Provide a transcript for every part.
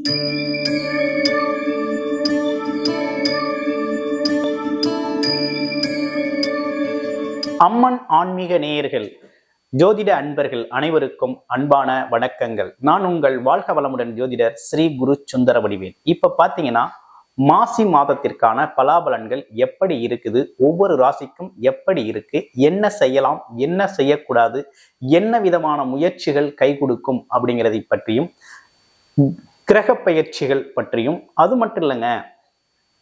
அம்மன் ஆன்மீக நேயர்கள், ஜோதிட அன்பர்கள் அனைவருக்கும் அன்பான வணக்கங்கள். நான் உங்கள் வாழ்க வளமுடன் ஜோதிடர் ஸ்ரீ குரு சுந்தர வடிவேல். இப்ப பாத்தீங்கன்னா மாசி மாதத்திற்கான பலாபலன்கள் எப்படி இருக்குது, ஒவ்வொரு ராசிக்கும் எப்படி இருக்கு, என்ன செய்யலாம், என்ன செய்யக்கூடாது, என்ன விதமான முயற்சிகள் கை கொடுக்கும் அப்படிங்கிறதை பற்றியும், கிரக பயிற்சிகள் பற்றியும், அது மட்டும் இல்லைங்க,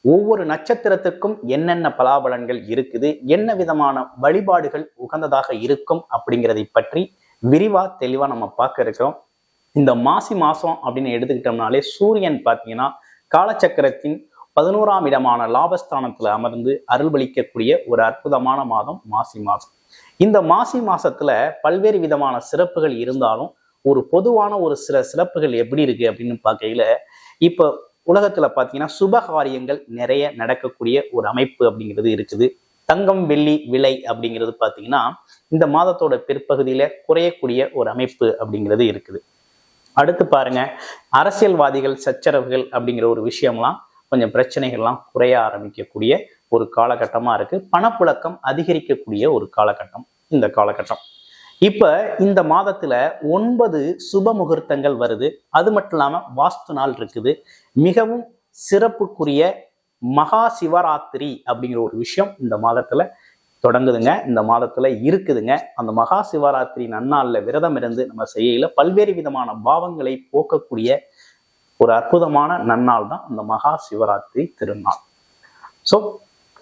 ஒவ்வொரு நட்சத்திரத்துக்கும் என்னென்ன பலாபலன்கள் இருக்குது, என்ன விதமான வழிபாடுகள் உகந்ததாக இருக்கும் அப்படிங்கிறதை பற்றி விரிவா தெளிவா நம்ம பார்க்க இருக்கிறோம். இந்த மாசி மாசம் அப்படின்னு எடுத்துக்கிட்டோம்னாலே சூரியன் பார்த்தீங்கன்னா காலச்சக்கரத்தின் 11ஆம் இடமான லாபஸ்தானத்துல அமர்ந்து அருள்பளிக்கக்கூடிய ஒரு அற்புதமான மாதம் மாசி மாதம். இந்த மாசி மாசத்துல பல்வேறு விதமான சிறப்புகள் இருந்தாலும் ஒரு பொதுவான ஒரு சில சிறப்புகள் எப்படி இருக்கு அப்படின்னு பார்க்கையில, இப்போ உலகத்துல பாத்தீங்கன்னா சுபகாரியங்கள் நிறைய நடக்கக்கூடிய ஒரு அமைப்பு அப்படிங்கிறது இருக்குது. தங்கம் வெள்ளி விலை அப்படிங்கிறது பாத்தீங்கன்னா இந்த மாதத்தோட பிற்பகுதியில குறையக்கூடிய ஒரு அமைப்பு அப்படிங்கிறது இருக்குது. அடுத்து பாருங்க, அரசியல்வாதிகள் சச்சரவுகள் அப்படிங்கிற ஒரு விஷயம்லாம் கொஞ்சம் பிரச்சனைகள்லாம் குறைய ஆரம்பிக்கக்கூடிய ஒரு காலகட்டமா இருக்கு. பணப்புழக்கம் அதிகரிக்கக்கூடிய ஒரு காலகட்டம் இந்த காலகட்டம். இப்ப இந்த மாதத்துல 9 சுப முகூர்த்தங்கள் வருது. அது மட்டும் இல்லாம வாஸ்து நாள் இருக்குது. மிகவும் சிறப்புக்குரிய மகா சிவராத்திரி அப்படிங்கிற ஒரு விஷயம் இந்த மாதத்துல தொடங்குதுங்க, இந்த மாதத்துல இருக்குதுங்க. அந்த மகா சிவராத்திரி நன்னாள்ல விரதம் இருந்து நம்ம செய்யல பல்வேறு விதமான பாவங்களை போக்கக்கூடிய ஒரு அற்புதமான நன்னாள் தான் அந்த மகா சிவராத்திரி திருநாள். ஸோ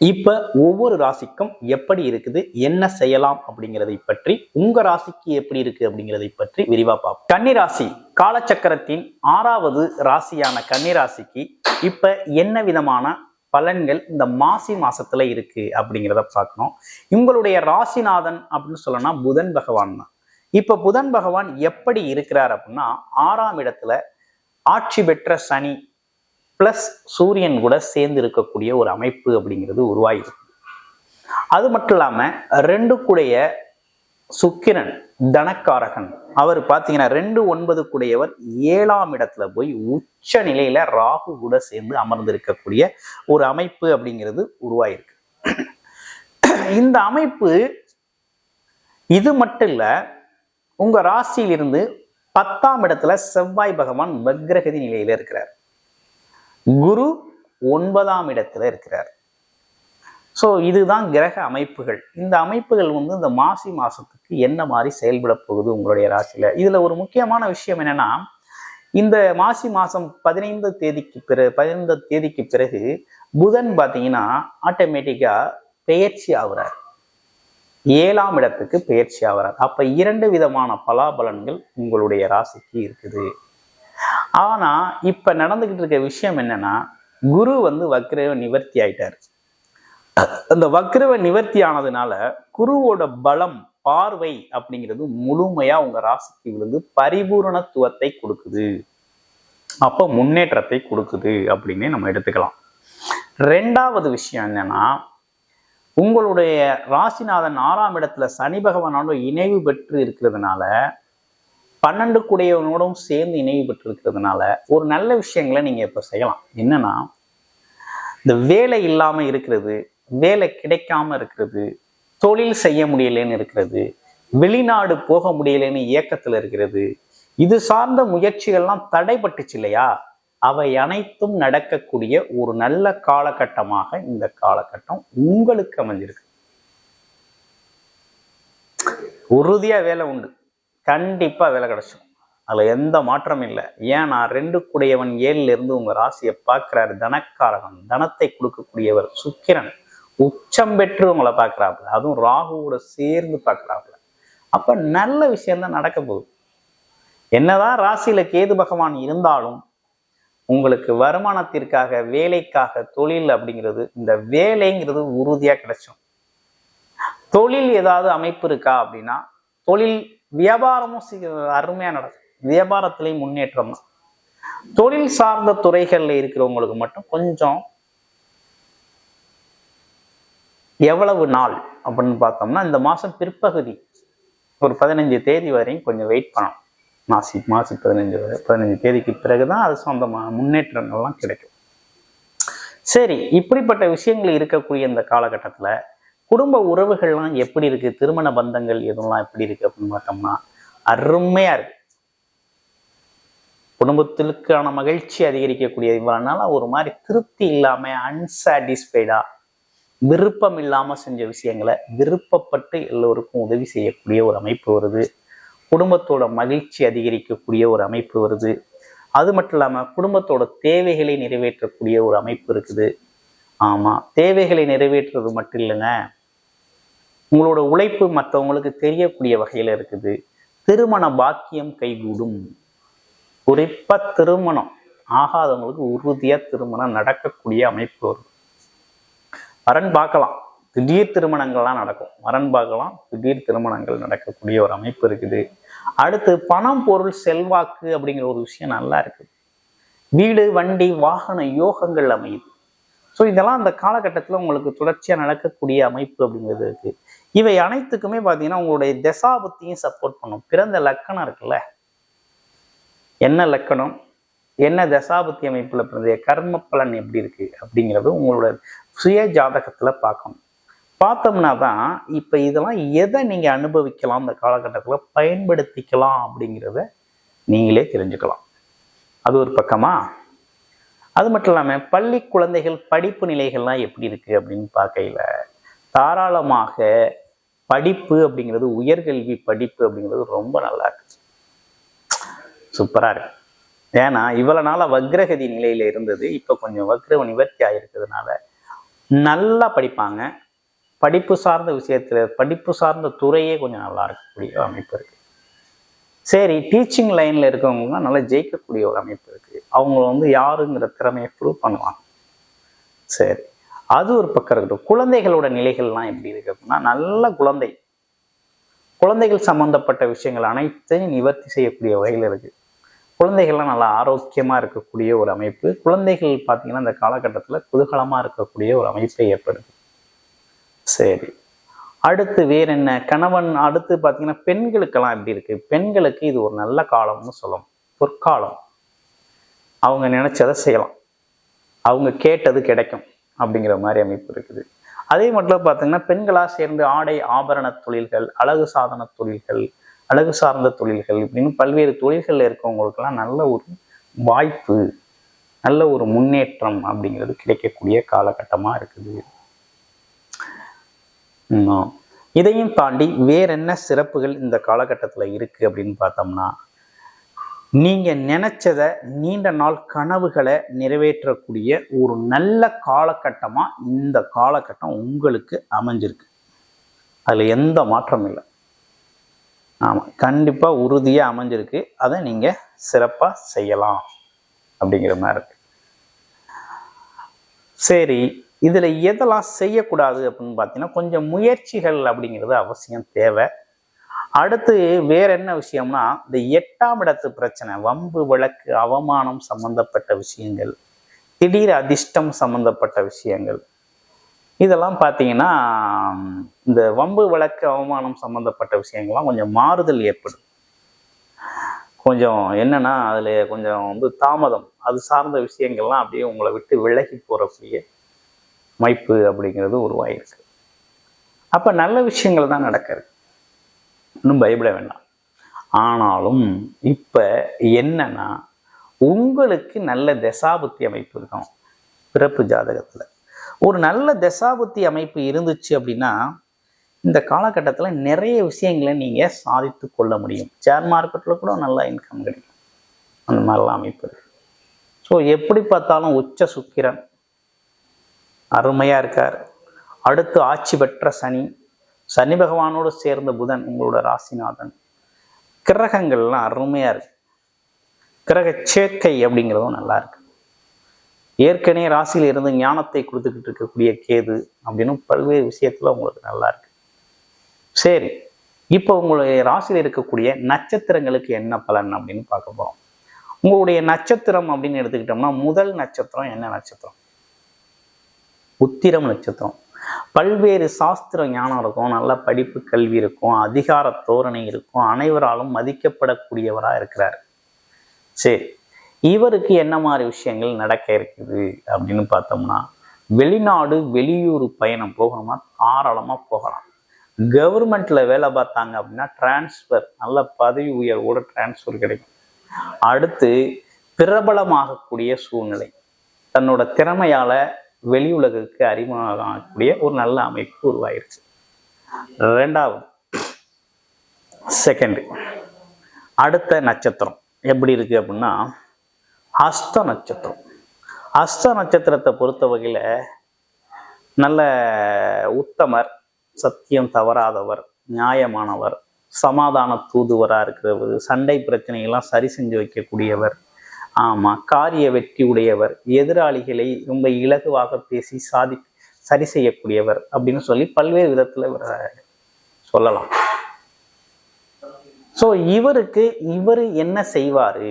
இப்ப ஒவ்வொரு ராசிக்கும் எப்படி இருக்குது, என்ன செய்யலாம் அப்படிங்கிறதை பற்றி, உங்க ராசிக்கு எப்படி இருக்கு அப்படிங்கிறதை பற்றி விரிவா பார்ப்போம். கன்னிராசி காலச்சக்கரத்தின் 6வது ராசியான கன்னிராசிக்கு இப்ப என்ன விதமான பலன்கள் இந்த மாசி மாசத்துல இருக்கு அப்படிங்கிறத பார்க்கணும். உங்களுடைய ராசிநாதன் அப்படின்னு சொல்லணும்னா புதன் பகவான் தான். இப்ப புதன் பகவான் எப்படி இருக்கிறார் அப்படின்னா 6ஆம் இடத்துல ஆட்சி பெற்ற சனி பிளஸ் சூரியன் கூட சேர்ந்து இருக்கக்கூடிய ஒரு அமைப்பு அப்படிங்கிறது உருவாகிருக்கு. அது மட்டும் இல்லாம 2 கூடைய சுக்கிரன் தனக்காரகன், அவர் பார்த்தீங்கன்னா 2 9 கூடையவர் 7ஆம் இடத்துல போய் உச்ச நிலையில ராகு கூட சேர்ந்து அமர்ந்து இருக்கக்கூடிய ஒரு அமைப்பு அப்படிங்கிறது உருவாயிருக்கு. இந்த அமைப்பு இது மட்டும் இல்ல, உங்க ராசியிலிருந்து 10ஆம் இடத்துல செவ்வாய் பகவான் வக்ரகதி நிலையில இருக்கிறார். குரு 9ஆம் இடத்துல இருக்கிறார். ஸோ இதுதான் கிரக அமைப்புகள். இந்த அமைப்புகள் இந்த மாசி மாசத்துக்கு என்ன மாதிரி செயல்பட போகுது உங்களுடைய ராசியில. இதுல ஒரு முக்கியமான விஷயம் என்னன்னா, இந்த மாசி மாசம் 15 தேதிக்கு பிறகு புதன் பார்த்தீங்கன்னா ஆட்டோமேட்டிக்கா பெயர்ச்சி ஆகுறார், 7ஆம் இடத்துக்கு பெயர்ச்சி ஆகிறார். அப்ப 2 விதமான பலாபலன்கள் உங்களுடைய ராசிக்கு இருக்குது. ஆனா இப்ப நடந்துகிட்டு இருக்க விஷயம் என்னன்னா, குரு வக்ரவ நிவர்த்தி ஆயிட்டார். அந்த வக்ரவ நிவர்த்தி ஆனதுனால குருவோட பலம் பார்வை அப்படிங்கிறது முழுமையா உங்க ராசிக்கு விழுந்து பரிபூரணத்துவத்தை கொடுக்குது. அப்ப முன்னேற்றத்தை கொடுக்குது அப்படின்னு நம்ம எடுத்துக்கலாம். 2வது விஷயம் என்னன்னா, உங்களுடைய ராசிநாதன் 6ஆம் இடத்துல சனி பகவானோட இணைவு பெற்று இருக்கிறதுனால, 12 கூடையவனோடும் சேர்ந்து இணைவு பெற்று இருக்கிறதுனால ஒரு நல்ல விஷயங்களை நீங்க இப்ப செய்யலாம். என்னன்னா, இந்த வேலை இல்லாம இருக்கிறது, வேலை கிடைக்காம இருக்கிறது, தொழில் செய்ய முடியலன்னு இருக்கிறது, வெளிநாடு போக முடியலன்னு இயக்கத்துல இருக்கிறது, இது சார்ந்த முயற்சிகள்லாம் தடைப்பட்டுச்சு இல்லையா, அவை அனைத்தும் நடக்கக்கூடிய ஒரு நல்ல காலகட்டமாக இந்த காலகட்டம் உங்களுக்கு அமைஞ்சிருக்கு. உறுதியா வேலை உண்டு, கண்டிப்பா வேலை கிடைச்சிடும், அதுல எந்த மாற்றமும் இல்லை. ஏன்னா 2 கூடையவன் 7ல இருந்து உங்க ராசியை பார்க்கிறாரு. தனக்காரகன், தனத்தை கொடுக்கக்கூடியவர் சுக்கிரன் உச்சம் பெற்று உங்களை பார்க்கிறாப்புல, அதுவும் ராகுவோட சேர்ந்து பார்க்கிறாப்புல. அப்ப நல்ல விஷயம்தான் நடக்க போகுது. என்னதான் ராசியில கேது பகவான் இருந்தாலும் உங்களுக்கு வருமானத்திற்காக, வேலைக்காக, தொழில் அப்படிங்கிறது, இந்த வேலைங்கிறது உறுதியா கிடைச்சும். தொழில் ஏதாவது அமைப்பு இருக்கா அப்படின்னா, தொழில் வியாபாரமும் அருமையா நடக்கும். வியாபாரத்திலையும் முன்னேற்றம் தான். தொழில் சார்ந்த துறைகள்ல இருக்கிறவங்களுக்கு மட்டும் கொஞ்சம் எவ்வளவு நாள் அப்படின்னு பார்த்தோம்னா, இந்த மாசம் பிற்பகுதி ஒரு 15 தேதி வரையும் கொஞ்சம் வெயிட் பண்ணணும். மாசி 15 தேதிக்கு பிறகுதான் அது சொந்தமான முன்னேற்றங்கள்லாம் கிடைக்கும். சரி, இப்படிப்பட்ட விஷயங்கள் இருக்கக்கூடிய இந்த காலகட்டத்துல குடும்ப உறவுகள்லாம் எப்படி இருக்கு, திருமண பந்தங்கள் எதுவும் எப்படி இருக்கு அப்படின்னு பார்த்தோம்னா அருமையா இருக்கு. குடும்பத்திற்கான மகிழ்ச்சி அதிகரிக்கக்கூடிய இவ்வளவுனால ஒரு மாதிரி திருப்தி இல்லாம அன்சாட்டிஸ்ஃபைடா விருப்பம் இல்லாம செஞ்ச விஷயங்களை விருப்பப்பட்டு எல்லோருக்கும் உதவி செய்யக்கூடிய ஒரு அமைப்பு வருது. குடும்பத்தோட மகிழ்ச்சி அதிகரிக்கக்கூடிய ஒரு அமைப்பு வருது. அது மட்டும் இல்லாம குடும்பத்தோட தேவைகளை நிறைவேற்றக்கூடிய ஒரு அமைப்பு இருக்குது. ஆமா, தேவைகளை நிறைவேற்றுறது மட்டும் இல்லைங்க, உங்களோட உழைப்பு மற்றவங்களுக்கு தெரியக்கூடிய வகையில இருக்குது. திருமண பாக்கியம் கைகூடும். குறிப்பா திருமணம் ஆகாதவங்களுக்கு உறுதியா திருமணம் நடக்கக்கூடிய அமைப்பு வரும். வரன் பார்க்கலாம், திடீர் திருமணங்கள்லாம் நடக்கும். வரன் பார்க்கலாம், திடீர் திருமணங்கள் நடக்கக்கூடிய ஒரு அமைப்பு இருக்குது. அடுத்து பணம் பொருள் செல்வாக்கு அப்படிங்கிற ஒரு விஷயம் நல்லா இருக்குது. வீடு வண்டி வாகன யோகங்கள் அமையுது. ஸோ இதெல்லாம் அந்த காலகட்டத்தில் உங்களுக்கு தொடர்ச்சியாக நடக்கக்கூடிய அமைப்பு அப்படிங்கிறது இருக்கு. இவை அனைத்துக்குமே பார்த்தீங்கன்னா உங்களுடைய தசாபுத்தியும் சப்போர்ட் பண்ணும். பிறந்த லக்கணம் இருக்குல்ல, என்ன லக்கணம், என்ன தசாபுத்தி அமைப்புல பிறந்த கர்ம பலன் எப்படி இருக்கு அப்படிங்கிறது உங்களோட சுய ஜாதகத்துல பார்க்கணும். பார்த்தோம்னா தான் இப்ப இதெல்லாம் எதை நீங்க அனுபவிக்கலாம், இந்த காலகட்டத்துல பயன்படுத்திக்கலாம் அப்படிங்கிறத நீங்களே தெரிஞ்சுக்கலாம். அது ஒரு பக்கமா. அது மட்டும் இல்லாம பள்ளி குழந்தைகள் படிப்பு நிலைகள்லாம் எப்படி இருக்கு அப்படின்னு பார்க்கையில தாராளமாக படிப்பு அப்படிங்கிறது, உயர்கல்வி படிப்பு அப்படிங்கிறது ரொம்ப நல்லா இருக்கு, சூப்பரா இருக்கு. ஏன்னா இவ்வளவு நாள வக்ரகதி நிலையில இருந்தது, இப்ப கொஞ்சம் வக்ர நிவர்த்தி ஆயிருக்கிறதுனால நல்லா படிப்பாங்க. படிப்பு சார்ந்த விஷயத்துல, படிப்பு சார்ந்த துறையே கொஞ்சம் நல்லா இருக்கக்கூடிய அமைப்பு இருக்கு. சரி, டீச்சிங் லைன்ல இருக்கவங்க நல்லா ஜெயிக்கக்கூடிய ஒரு அமைப்பு இருக்கு. அவங்க யாருங்கிற திறமையை ப்ரூவ் பண்ணுவாங்க. சரி, அது ஒரு பக்கம் இருக்கட்டும். குழந்தைகளோட நிலைகள்லாம் எப்படி இருக்கு அப்படின்னா, நல்ல குழந்தைகள் சம்பந்தப்பட்ட விஷயங்கள் அனைத்தையும் நிவர்த்தி செய்யக்கூடிய வகையில் இருக்கு. குழந்தைகள்லாம் நல்லா ஆரோக்கியமா இருக்கக்கூடிய ஒரு அமைப்பு. குழந்தைகள் பார்த்தீங்கன்னா இந்த காலகட்டத்தில் குதூகலமா இருக்கக்கூடிய ஒரு அமைப்பை ஏற்படுது. சரி, அடுத்து வேற என்ன, கணவன். அடுத்து பார்த்தீங்கன்னா பெண்களுக்கெல்லாம் எப்படி இருக்கு. பெண்களுக்கு இது ஒரு நல்ல காலம்னு சொல்லணும், பொற்காலம். அவங்க நினைச்சதை செய்யலாம், அவங்க கேட்டது கிடைக்கும் அப்படிங்கிற மாதிரி அமைப்பு இருக்குது. அதே மட்டும் பார்த்தீங்கன்னா பெண்களா சேர்ந்து ஆடை ஆபரண தொழில்கள், அழகு சாதன தொழில்கள், அழகு சார்ந்த தொழில்கள் இப்படின்னு பல்வேறு தொழில்கள் இருக்கவங்களுக்கெல்லாம் நல்ல ஒரு வாய்ப்பு, நல்ல ஒரு முன்னேற்றம் அப்படிங்கிறது கிடைக்கக்கூடிய காலகட்டமா இருக்குது. இதையும் தாண்டி வேற என்ன சிறப்புகள் இந்த காலகட்டத்துல இருக்கு அப்படின்னு பார்த்தோம்னா, நீங்க நினைச்சத நீண்ட நாள் கனவுகளை நிறைவேற்றக்கூடிய ஒரு நல்ல காலகட்டமா இந்த காலகட்டம் உங்களுக்கு அமைஞ்சிருக்கு. அதுல எந்த மாற்றம் இல்லை. ஆமா, கண்டிப்பா உறுதியா அமைஞ்சிருக்கு. அதை நீங்க சிறப்பா செய்யலாம் அப்படிங்கிற மாதிரி இருக்கு. சரி, இதுல எதெல்லாம் செய்யக்கூடாது அப்படின்னு பார்த்தீங்கன்னா, கொஞ்சம் முயற்சிகள் அப்படிங்கிறது அவசியம் தேவை. அடுத்து வேற என்ன விஷயம்னா, இந்த 8ஆம் இடத்து பிரச்சனை, வம்பு வழக்கு அவமானம் சம்பந்தப்பட்ட விஷயங்கள், திடீர் அதிர்ஷ்டம் சம்பந்தப்பட்ட விஷயங்கள், இதெல்லாம் பார்த்தீங்கன்னா இந்த வம்பு வழக்கு அவமானம் சம்பந்தப்பட்ட விஷயங்கள்லாம் கொஞ்சம் மாறுதல் ஏற்படும். கொஞ்சம் என்னன்னா அதுல கொஞ்சம் தாமதம், அது சார்ந்த விஷயங்கள்லாம் அப்படியே உங்களை விட்டு விலகி போறக்கூடிய அமைப்பு அப்படிங்கிறது உருவாயிருக்கு. அப்ப நல்ல விஷயங்கள் தான் நடக்கிறது, இன்னும் பயப்பட வேண்டாம். ஆனாலும் இப்ப என்னன்னா, உங்களுக்கு நல்ல தசாபுத்தி அமைப்பு இருக்கும். பிறப்பு ஜாதகத்துல ஒரு நல்ல தசாபுத்தி அமைப்பு இருந்துச்சு அப்படின்னா இந்த காலகட்டத்தில் நிறைய விஷயங்களை நீங்க சாதித்து கொள்ள முடியும். ஷேர் மார்க்கெட்ல கூட நல்ல இன்கம் கிடைக்கும், அந்த மாதிரிலாம் அமைப்பு இருக்கு. ஸோ எப்படி பார்த்தாலும் உச்ச சுக்கிரன் அருமையா இருக்கார். அடுத்து ஆட்சி பெற்ற சனி, சனி பகவானோடு சேர்ந்த புதன் உங்களோட ராசிநாதன், கிரகங்கள்லாம் அருமையா இருக்கு. கிரக சேர்க்கை அப்படிங்கிறதும் நல்லா இருக்கு. ஏற்கனவே ராசியில் இருந்து ஞானத்தை கொடுத்துக்கிட்டு இருக்கக்கூடிய கேது அப்படின்னு பல்வேறு விஷயத்துல உங்களுக்கு நல்லா இருக்கு. சரி, இப்போ உங்களுடைய ராசியில் இருக்கக்கூடிய நட்சத்திரங்களுக்கு என்ன பலன் அப்படின்னு பார்க்க போறோம். உங்களுடைய நட்சத்திரம் அப்படின்னு எடுத்துக்கிட்டோம்னா, முதல் நட்சத்திரம் என்ன நட்சத்திரம்? உத்திரம் நட்சத்திரம். பல்வேறு சாஸ்திர ஞானம் இருக்கும், நல்ல படிப்பு கல்வி இருக்கும், அதிகார தோரணை இருக்கும், அனைவராலும் மதிக்கப்படக்கூடியவராக இருக்கிறார். சரி, இவருக்கு என்ன மாதிரி விஷயங்கள் நடக்க இருக்குது அப்படின்னு பார்த்தோம்னா, வெளிநாடு வெளியூர் பயணம் போகணுமா தாராளமா போகலாம். கவர்மெண்ட்ல வேலை பார்த்தாங்க அப்படின்னா டிரான்ஸ்ஃபர், நல்ல பதவி உயர்வோட டிரான்ஸ்ஃபர் கிடைக்கும். அடுத்து பிரபலமாகக்கூடிய சூழ்நிலை, தன்னோட திறமையால வெளி உலகுக்கு அறிமுகமாகக்கூடிய ஒரு நல்ல அமைப்பு உருவாயிருச்சு. ரெண்டாவது செகண்ட், அடுத்த நட்சத்திரம் எப்படி இருக்கு அப்படின்னா ஹஸ்த நட்சத்திரம். ஹஸ்த நட்சத்திரத்தை பொறுத்த வகையில நல்ல உத்தமர், சத்தியம் தவறாதவர், நியாயமானவர், சமாதான தூதுவராக இருக்கிறவர், சண்டை பிரச்சனைகள்லாம் சரி செஞ்சு வைக்கக்கூடியவர், காரிய வெற்றி உடையவர், எதிராளிகளை ரொம்ப இலகுவாக பேசி சரி செய்யக்கூடியவர் அப்படின்னு சொல்லி பல்வேறு விதத்துல சொல்லலாம். ஸோ இவரு என்ன செய்வாரு,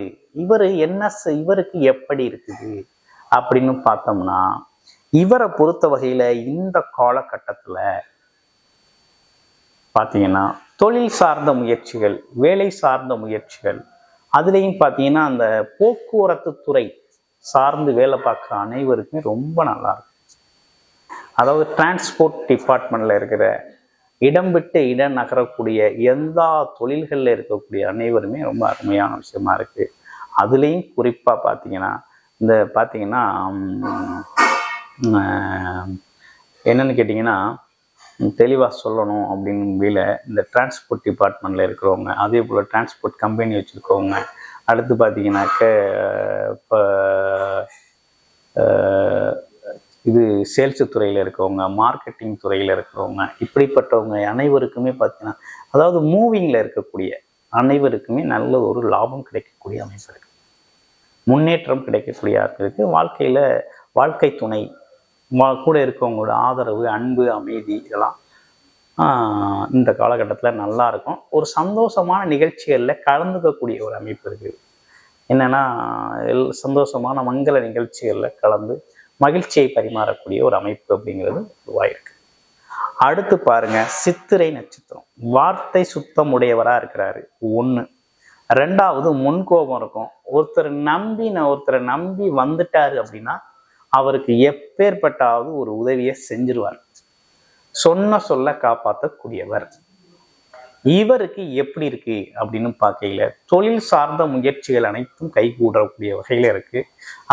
இவருக்கு எப்படி இருக்குது அப்படின்னு பார்த்தோம்னா, இவரை பொறுத்த வகையில இந்த காலகட்டத்துல பார்த்தீங்கன்னா தொழில் சார்ந்த முயற்சிகள், வேலை சார்ந்த முயற்சிகள், அதுலேயும் பார்த்தீங்கன்னா அந்த போக்குவரத்து துறை சார்ந்து வேலை பார்க்குற அனைவருக்குமே ரொம்ப நல்லா இருக்கும். அதாவது டிரான்ஸ்போர்ட் டிபார்ட்மெண்ட்ல இருக்கிற இடம் விட்டு இடம் நகரக்கூடிய எந்த தொழில்களில் இருக்கக்கூடிய அனைவருமே ரொம்ப அருமையான விஷயமா இருக்கு. அதுலேயும் குறிப்பாக பார்த்தீங்கன்னா என்னன்னு கேட்டிங்கன்னா, தெளிவாக சொல்லணும் அப்படின்னு இந்த டிரான்ஸ்போர்ட் டிபார்ட்மெண்ட்டில் இருக்கிறவங்க, அதே போல் டிரான்ஸ்போர்ட் கம்பெனி வச்சுருக்கவங்க, அடுத்து பார்த்தீங்கன்னாக்க இப்போ இது சேல்ஸு துறையில் இருக்கிறவங்க, மார்க்கெட்டிங் துறையில் இருக்கிறவங்க, இப்படிப்பட்டவங்க அனைவருக்குமே பார்த்தீங்கன்னா, அதாவது மூவிங்கில் இருக்கக்கூடிய அனைவருக்குமே நல்ல ஒரு லாபம் கிடைக்கக்கூடிய அமைப்பு இருக்குது, முன்னேற்றம் கிடைக்கக்கூடிய இருக்குது. வாழ்க்கையில் வாழ்க்கை துணை கூட இருக்கவங்களோட ஆதரவு, அன்பு, அமைதி இதெல்லாம் இந்த காலகட்டத்தில் நல்லா இருக்கும். ஒரு சந்தோஷமான நிகழ்ச்சிகளில் கலந்துக்கக்கூடிய ஒரு அமைப்பு இருக்குது. என்னென்னா சந்தோஷமான மங்கள நிகழ்ச்சிகளில் கலந்து மகிழ்ச்சியை பரிமாறக்கூடிய ஒரு அமைப்பு அப்படிங்கிறது உருவாயிருக்கு. அடுத்து பாருங்க, சித்திரை நட்சத்திரம். வார்த்தை சுத்தம் உடையவராக இருக்கிறாரு. ஒன்று. ரெண்டாவது, முன்கோபம் இருக்கும். ஒருத்தரை நம்பி வந்துட்டாரு அப்படின்னா அவருக்கு எப்பேற்பட்டாவது ஒரு உதவியை செஞ்சிருவார். சொல்ல காப்பாற்றக்கூடியவர். இவருக்கு எப்படி இருக்கு அப்படின்னு பார்க்கையில தொழில் சார்ந்த முயற்சிகள் அனைத்தும் கைகூடக்கூடிய வகையில இருக்கு.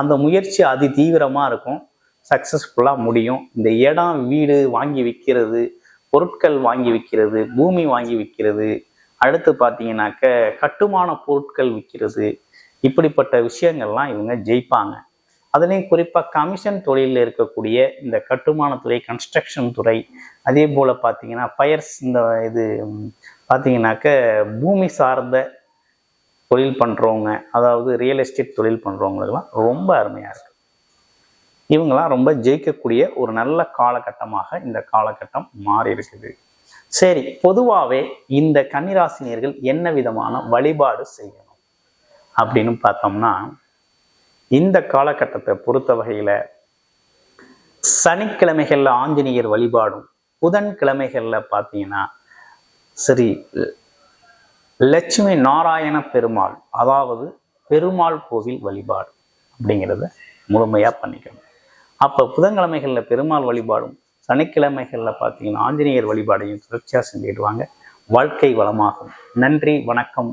அந்த முயற்சி அதி தீவிரமா இருக்கும், சக்சஸ்ஃபுல்லா முடியும். இந்த இடம் வீடு வாங்கி விற்கிறது, பொருட்கள் வாங்கி விற்கிறது, பூமி வாங்கி விற்கிறது, அடுத்து பார்த்தீங்கன்னாக்க கட்டுமான பொருட்கள் விற்கிறது, இப்படிப்பட்ட விஷயங்கள்லாம் இவங்க ஜெயிப்பாங்க. அதுலேயும் குறிப்பாக கமிஷன் தொழிலில் இருக்கக்கூடிய இந்த கட்டுமானத்துறை, கன்ஸ்ட்ரக்ஷன் துறை, அதே போல் பார்த்தீங்கன்னா ஃபயர்ஸ், இந்த இது பார்த்தீங்கன்னாக்க பூமி சார்ந்த தொழில் பண்ணுறவங்க, அதாவது ரியல் எஸ்டேட் தொழில் பண்ணுறவங்களுக்கெல்லாம் ரொம்ப அருமையாக இருக்குது. இவங்கெல்லாம் ரொம்ப ஜெயிக்கக்கூடிய ஒரு நல்ல காலகட்டமாக இந்த காலகட்டம் மாறி இருக்குது. சரி, பொதுவாகவே இந்த கன்னிராசினியர்கள் என்ன விதமான வழிபாடு செய்யணும் அப்படின்னு பார்த்தோம்னா, இந்த காலகட்டத்தை பொறுத்த வகையில சனிக்கிழமைகள்ல ஆஞ்சநேயர் வழிபாடும், புதன்கிழமைகள்ல பார்த்தீங்கன்னா சரி லட்சுமி நாராயண பெருமாள், அதாவது பெருமாள் கோவில் வழிபாடு அப்படிங்கிறத முழுமையா பண்ணிக்கணும். அப்ப புதன்கிழமைகள்ல பெருமாள் வழிபாடும், சனிக்கிழமைகள்ல பார்த்தீங்கன்னா ஆஞ்சநேயர் வழிபாடையும் தொடர்ச்சியா செஞ்சுடுவாங்க. வாழ்க்கை வளமாகும். நன்றி, வணக்கம்.